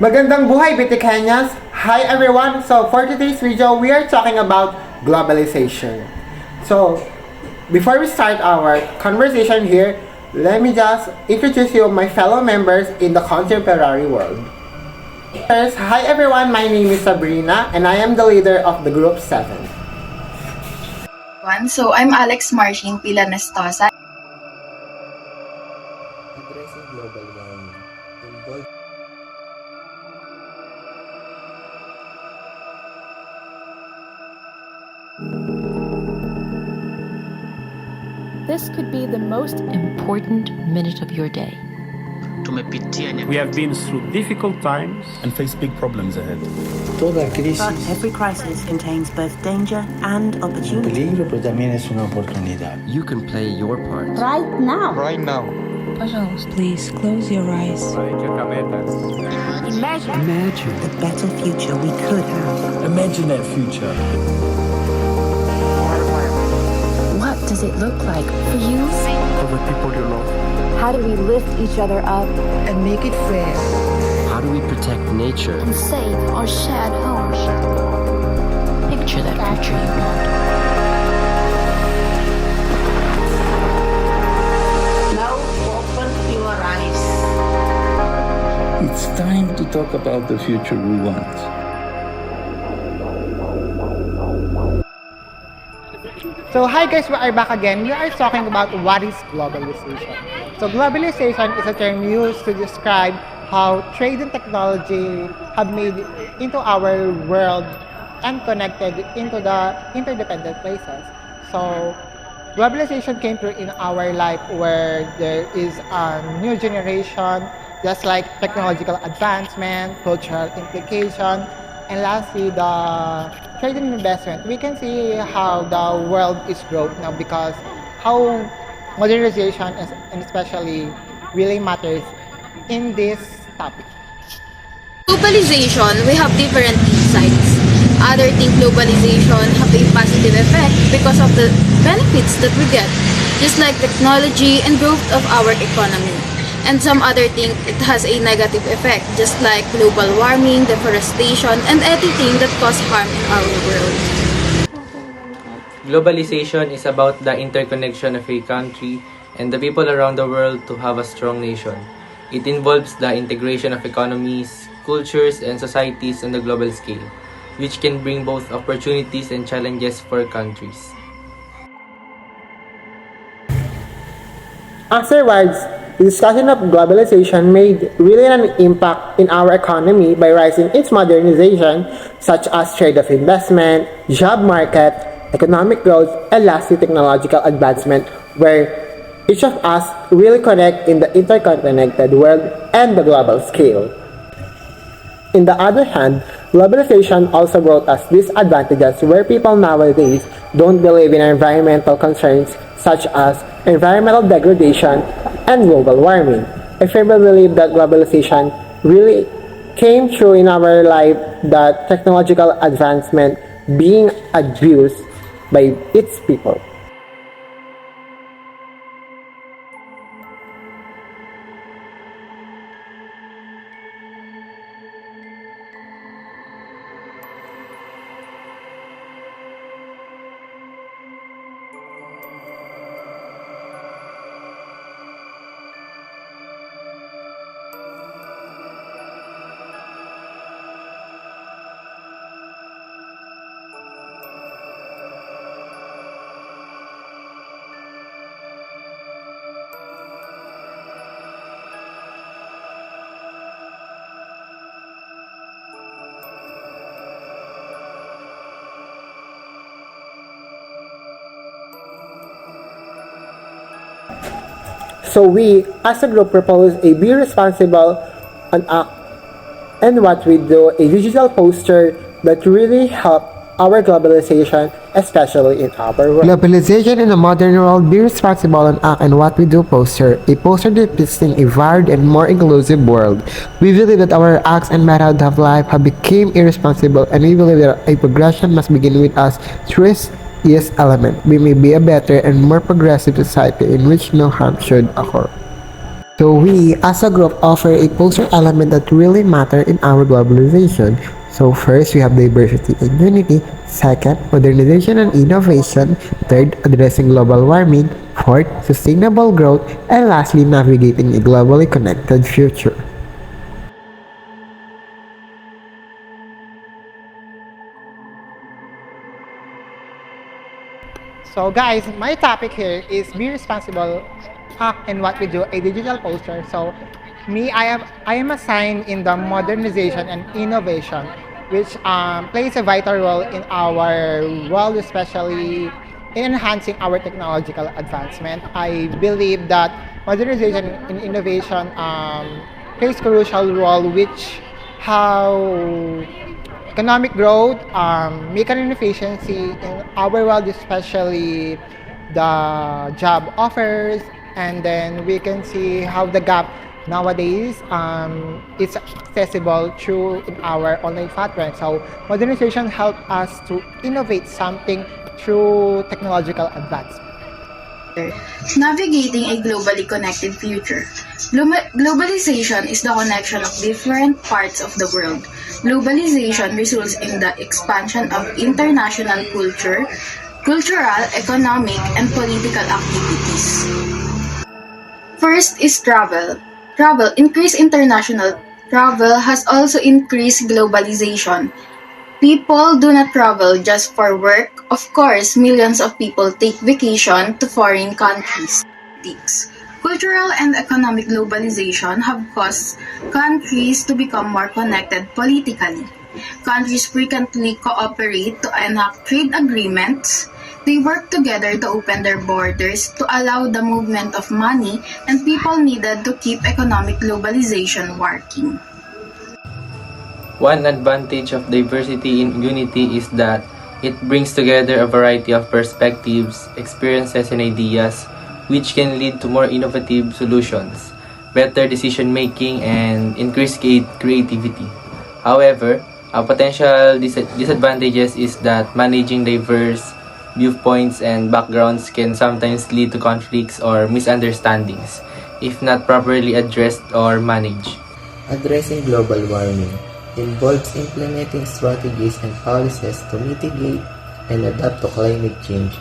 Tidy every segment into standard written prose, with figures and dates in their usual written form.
Magandang buhay, Bitikenyas! Hi everyone! So for today's video, we are talking about globalization. So before we start our conversation here, let me just introduce you my fellow members in the contemporary world. First, hi everyone, my name is Sabrina and I am the leader of the Group 7. So I'm Alex Marcin Pilanestosa. Addressing global warming involves This could be the most important minute of your day. We have been through difficult times and face big problems ahead. Toda crisis, But every crisis contains both danger and opportunity. peligro, pero también es una oportunidad. you can play your part. Right now. Please close your eyes. Imagine the better future we could have. Imagine that future. What does it look like for you? For the people you love. How do we lift each other up And make it fair. How do we protect nature? And save our shared home. Picture that future you want. Now open your eyes. It's time to talk about the future we want. So hi guys, we are back again. We are talking about what is globalization. So globalization is a term used to describe how trade and technology have made into our world and connected into the interdependent places. So globalization came through in our life where there is a new generation, just like technological advancement, cultural implication, and lastly, the trade and investment. We can see how the world is growing now because how modernization and especially really matters in this topic. Globalization, we have different insights. Others think globalization have a positive effect because of the benefits that we get, just like technology and growth of our economy. And some other think it has a negative effect, just like global warming, deforestation, and anything that cause harm in our world. Globalization is about the interconnection of a country and the people around the world to have a strong nation. It involves the integration of economies, cultures, and societies on the global scale, which can bring both opportunities and challenges for countries. Afterwards, the discussion of globalization made really an impact in our economy by rising its modernization, such as trade of investment, job market, economic growth, and lastly technological advancement, where each of us really connect in the interconnected world and the global scale. On the other hand, globalization also brought us disadvantages where people nowadays don't believe in environmental concerns such as environmental degradation and global warming. I firmly believe that globalization really came through in our life, that technological advancement being abused by its people. So we, as a group, propose a be responsible and act and what we do, a digital poster that really help our globalization, especially in our world. Globalization in the modern world, be responsible and act and what we do poster, a poster depicting a varied and more inclusive world. We believe that our acts and method of life have become irresponsible, and we believe that a progression must begin with us through this element. We may be a better and more progressive society in which no harm should occur. So we, as a group, offer a poster element that really matter in our globalization. So first, we have diversity and unity. Second, modernization and innovation. Third, addressing global warming. Fourth, sustainable growth. And lastly, navigating a globally connected future. So guys, my topic here is be responsible in what we do, a digital poster. So me, I am assigned in the modernization and innovation, which plays a vital role in our world, especially in enhancing our technological advancement. I believe that modernization and innovation plays crucial role, which how economic growth, mechanical efficiency in our world, especially the job offers, and then we can see how the gap nowadays is accessible through in our online platform. So modernization help us to innovate something through technological advancement. Navigating a globally connected future. Globalization is the connection of different parts of the world. Globalization results in the expansion of international cultural, economic, and political activities. First is travel. Increased international travel has also increased globalization. People do not travel just for work. Of course, millions of people take vacation to foreign countries. Cultural and economic globalization have caused countries to become more connected politically. Countries frequently cooperate to enact trade agreements. They work together to open their borders to allow the movement of money and people needed to keep economic globalization working. One advantage of diversity in unity is that it brings together a variety of perspectives, experiences, and ideas, which can lead to more innovative solutions, better decision making, and increased creativity. However, a potential disadvantages is that managing diverse viewpoints and backgrounds can sometimes lead to conflicts or misunderstandings if not properly addressed or managed. Addressing global warming involves implementing strategies and policies to mitigate and adapt to climate change.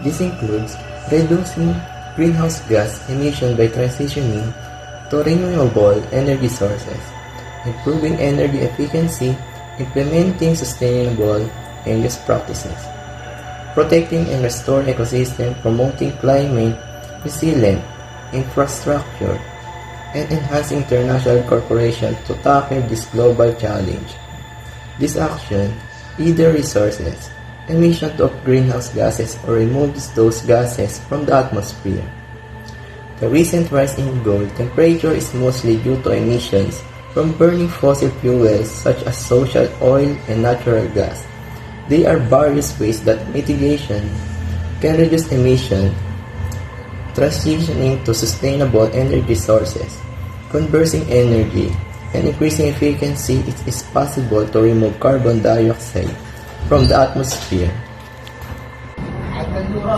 This includes reducing greenhouse gas emission by transitioning to renewable energy sources, improving energy efficiency, implementing sustainable end-use practices, protecting and restoring ecosystem, promoting climate resilient infrastructure, and enhancing international cooperation to tackle this global challenge. This action either resources emission of greenhouse gases or removes those gases from the atmosphere. The recent rise in global temperature is mostly due to emissions from burning fossil fuels such as social oil and natural gas. There are various ways that mitigation can reduce emission, transitioning to sustainable energy sources, conversing energy, and increasing efficiency. It is possible to remove carbon dioxide from the atmosphere.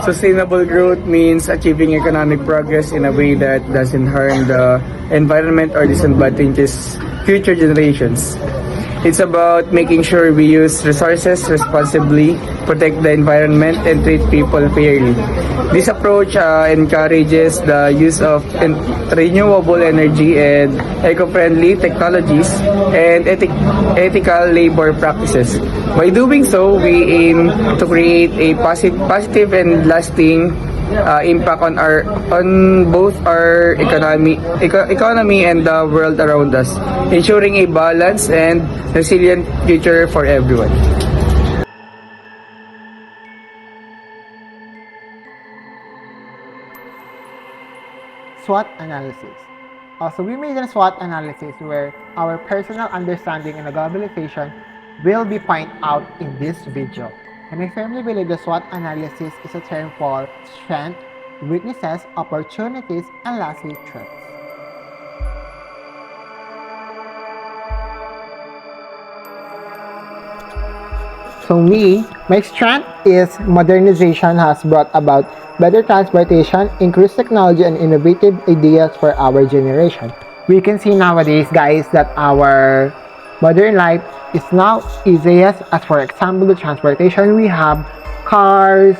Sustainable growth means achieving economic progress in a way that doesn't harm the environment or disadvantages future generations. It's about making sure we use resources responsibly, protect the environment, and treat people fairly. This approach encourages the use of renewable energy and eco-friendly technologies and ethical labor practices. By doing so, we aim to create a positive and lasting impact on both our economy and the world around us, ensuring a balanced and resilient future for everyone. SWOT analysis. Also, we made a SWOT analysis where our personal understanding in the globalization will be pointed out in this video. And I firmly believe the SWOT analysis is a term for strengths, weaknesses, opportunities, and lastly, threats. So my strength is modernization has brought about better transportation, increased technology, and innovative ideas for our generation. We can see nowadays, guys, that our modern life is now easiest. As for example, the transportation, we have cars,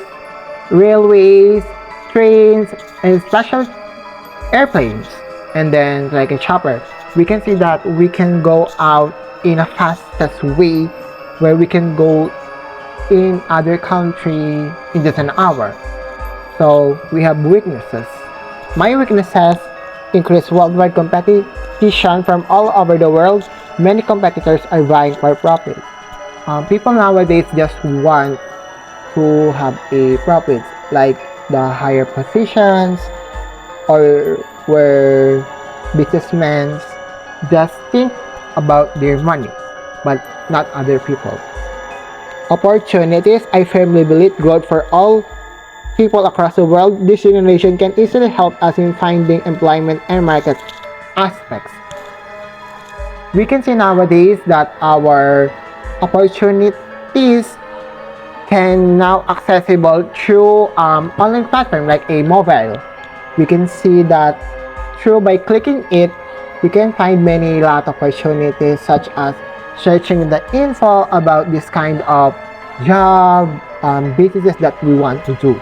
railways, trains, and special airplanes. And then, like in chopper, we can see that we can go out in a fastest way where we can go in other country in just an hour. So we have weaknesses. My weaknesses increase worldwide competition from all over the world. Many competitors are vying for profit. People nowadays just want to have a profit, like the higher positions or where businessmen just think about their money, but not other people. Opportunities, I firmly believe growth for all people across the world. This generation can easily help us in finding employment and market aspects. We can see nowadays that our opportunities can now accessible through online platform like a mobile. We can see that through by clicking it, we can find many lot of opportunities such as searching the info about this kind of job, businesses that we want to do.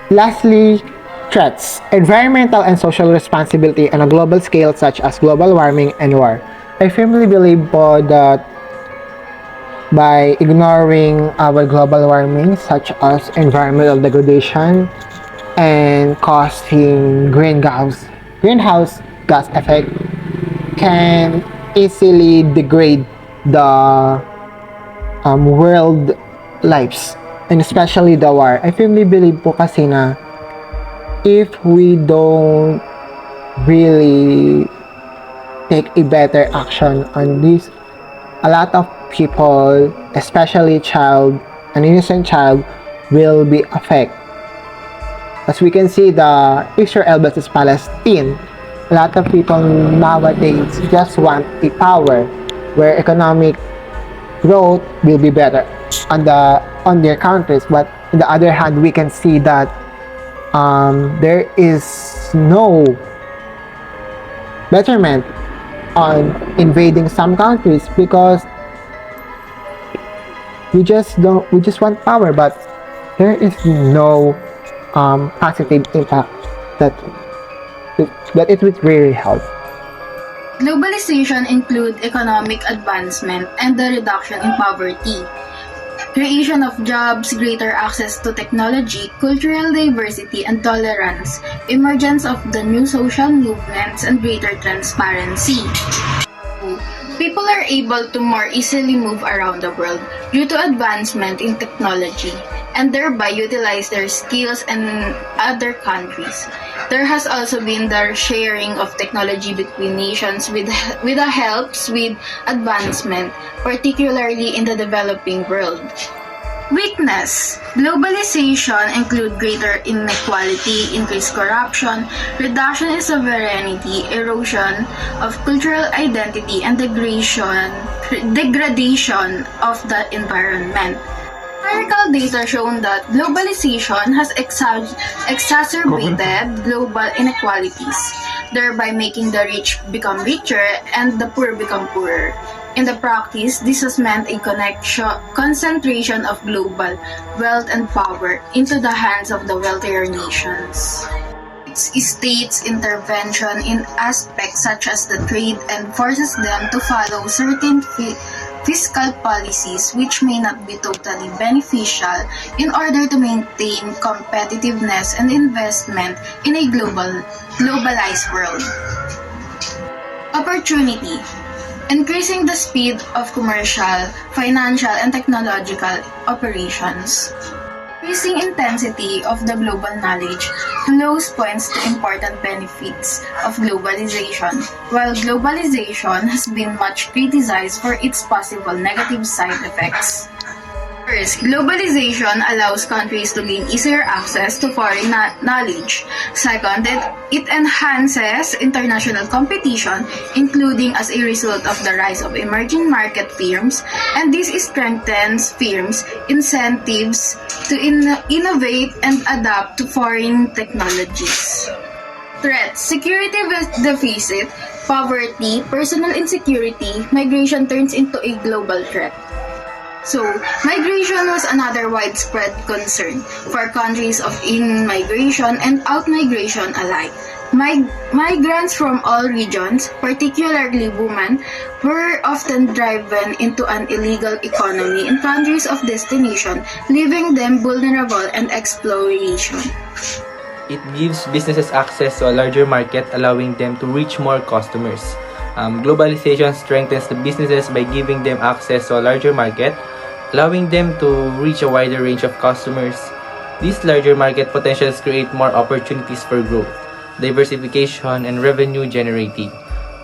Lastly, threats, environmental and social responsibility on a global scale such as global warming and war. I firmly believe po that by ignoring our global warming such as environmental degradation and causing greenhouse gas effect can easily degrade the world lives and especially the war. I firmly believe po kasi na if we don't really take a better action on this, a lot of people, especially an innocent child, will be affected. As we can see, the Israel versus Palestine, a lot of people nowadays just want a power where economic growth will be better on their countries. But on the other hand, we can see that there is no betterment on invading some countries because we just want power, but there is no positive impact that it would really help. Globalization includes economic advancement and the reduction in poverty, creation of jobs, greater access to technology, cultural diversity and tolerance, emergence of the new social movements, and greater transparency. People are able to more easily move around the world due to advancement in technology and thereby utilize their skills in other countries. There has also been the sharing of technology between nations with the helps with advancement, particularly in the developing world. Weakness. Globalization include greater inequality, increased corruption, reduction in sovereignty, erosion of cultural identity, and degradation of the environment. Empirical data shown that globalization has exacerbated global inequalities, thereby making the rich become richer and the poor become poorer. In the practice, this has meant a concentration of global wealth and power into the hands of the wealthier nations. States' intervention in aspects such as the trade and forces them to follow certain fiscal policies which may not be totally beneficial in order to maintain competitiveness and investment in a globalized world. Opportunity. Increasing the speed of commercial, financial, and technological operations. Increasing intensity of the global knowledge flows points to important benefits of globalization, while globalization has been much criticized for its possible negative side effects. First, globalization allows countries to gain easier access to foreign knowledge. Second, it enhances international competition, including as a result of the rise of emerging market firms, and this strengthens firms' incentives to innovate and adapt to foreign technologies. Threats: security deficit, poverty, personal insecurity, migration turns into a global threat. So, migration was another widespread concern for countries of in-migration and out-migration alike. Migrants from all regions, particularly women, were often driven into an illegal economy in countries of destination, leaving them vulnerable and exploitation. It gives businesses access to a larger market, allowing them to reach more customers. Globalization strengthens the businesses by giving them access to a larger market, allowing them to reach a wider range of customers. These larger market potentials create more opportunities for growth, diversification, and revenue generating.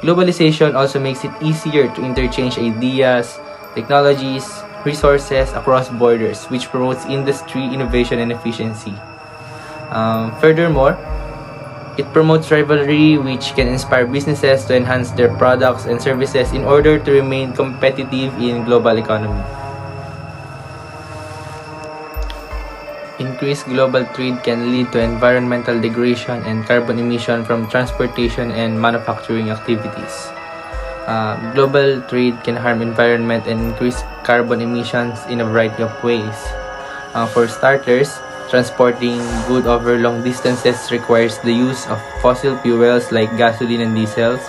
Globalization also makes it easier to interchange ideas, technologies, resources across borders, which promotes industry, innovation, and efficiency. Furthermore, it promotes rivalry, which can inspire businesses to enhance their products and services in order to remain competitive in global economy. Increased global trade can lead to environmental degradation and carbon emission from transportation and manufacturing activities. Global trade can harm environment and increase carbon emissions in a variety of ways. For starters, transporting goods over long distances requires the use of fossil fuels like gasoline and diesels,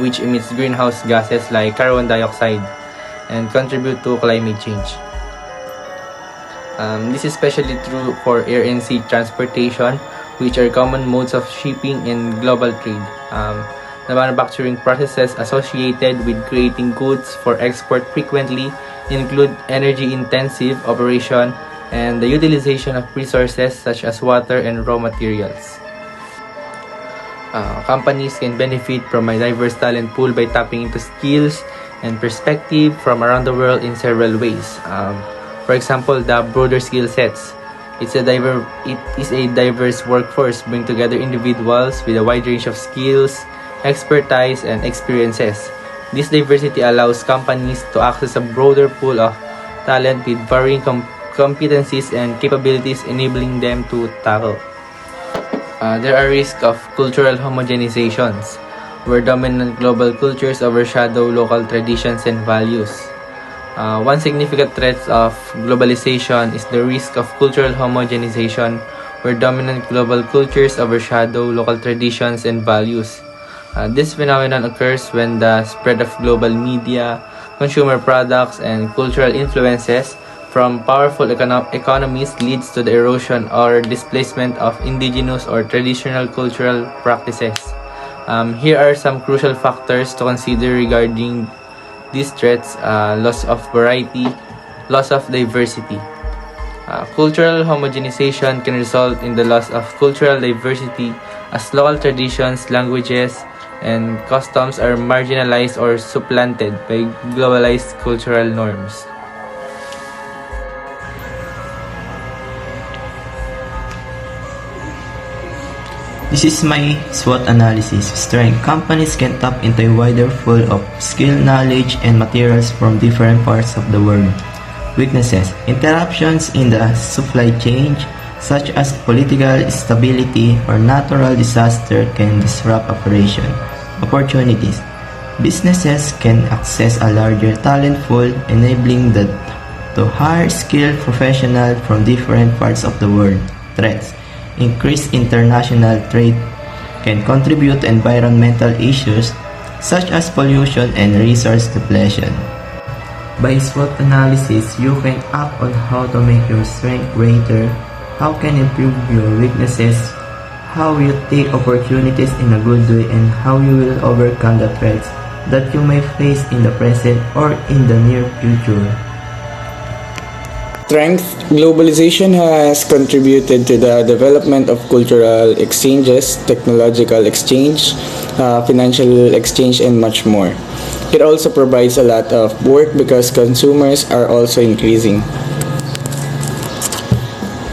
which emits greenhouse gases like carbon dioxide and contribute to climate change. This is especially true for air and sea transportation, which are common modes of shipping in global trade. The manufacturing processes associated with creating goods for export frequently include energy-intensive operation and the utilization of resources such as water and raw materials. Companies can benefit from a diverse talent pool by tapping into skills and perspective from around the world in several ways. For example, the broader skill sets. It is a diverse workforce bringing together individuals with a wide range of skills, expertise, and experiences. This diversity allows companies to access a broader pool of talent with varying competencies and capabilities, enabling them to tackle. There are risks of cultural homogenizations, where dominant global cultures overshadow local traditions and values. One significant threat of globalization is the risk of cultural homogenization, where dominant global cultures overshadow local traditions and values. This phenomenon occurs when the spread of global media, consumer products, and cultural influences from powerful economies leads to the erosion or displacement of indigenous or traditional cultural practices. Here are some crucial factors to consider regarding these threats: loss of variety, loss of diversity. Cultural homogenization can result in the loss of cultural diversity as local traditions, languages, and customs are marginalized or supplanted by globalized cultural norms. This is my SWOT analysis. Strength: companies can tap into a wider pool of skill, knowledge, and materials from different parts of the world. Weaknesses: interruptions in the supply chain, such as political instability or natural disaster, can disrupt operation. Opportunities: businesses can access a larger talent pool, enabling them to hire skilled professionals from different parts of the world. Threats: increased international trade can contribute to environmental issues such as pollution and resource depletion. By SWOT analysis, you can act on how to make your strength greater, how can improve your weaknesses, how you take opportunities in a good way, and how you will overcome the threats that you may face in the present or in the near future. Strength, globalization has contributed to the development of cultural exchanges, technological exchange, financial exchange, and much more. It also provides a lot of work because consumers are also increasing.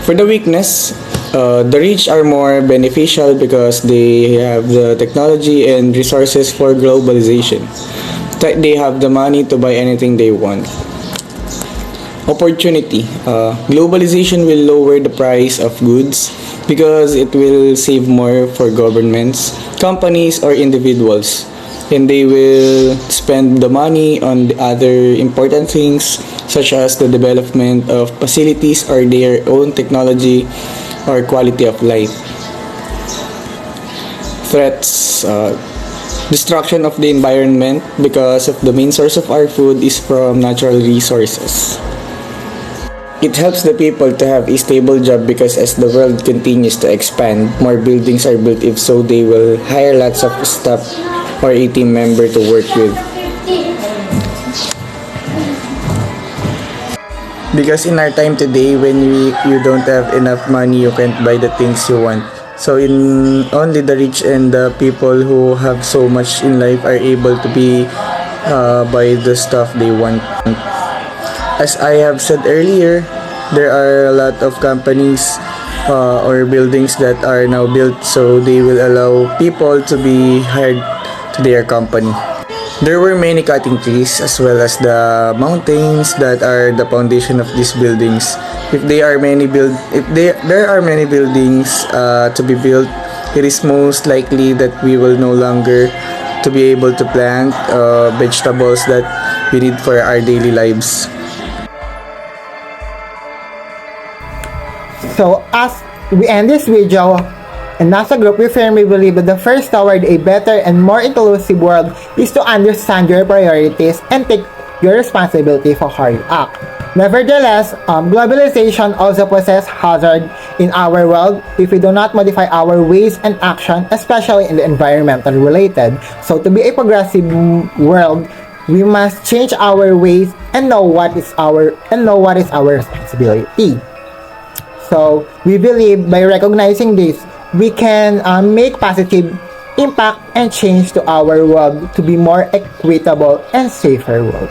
For the weakness, the rich are more beneficial because they have the technology and resources for globalization. They have the money to buy anything they want. Opportunity. Globalization will lower the price of goods because it will save more for governments, companies, or individuals. And they will spend the money on the other important things such as the development of facilities or their own technology or quality of life. Threats, destruction of the environment because of the main source of our food is from natural resources. It helps the people to have a stable job because as the world continues to expand, more buildings are built, if so they will hire lots of staff or a team member to work with. Because in our time today, when you don't have enough money, you can't buy the things you want. So in only the rich and the people who have so much in life are able to be buy the stuff they want. As I have said earlier, there are a lot of companies or buildings that are now built, so they will allow people to be hired to their company. There were many cutting trees as well as the mountains that are the foundation of these buildings. If there are many buildings to be built, it is most likely that we will no longer to be able to plant vegetables that we need for our daily lives. So as we end this video, and as a group, we firmly believe that the first toward a better and more inclusive world is to understand your priorities and take your responsibility for how you act. Nevertheless, globalization also poses hazard in our world if we do not modify our ways and action, especially in the environmental related. So to be a progressive world, we must change our ways and know what is our responsibility. So we believe by recognizing this, we can make positive impact and change to our world to be more equitable and safer world.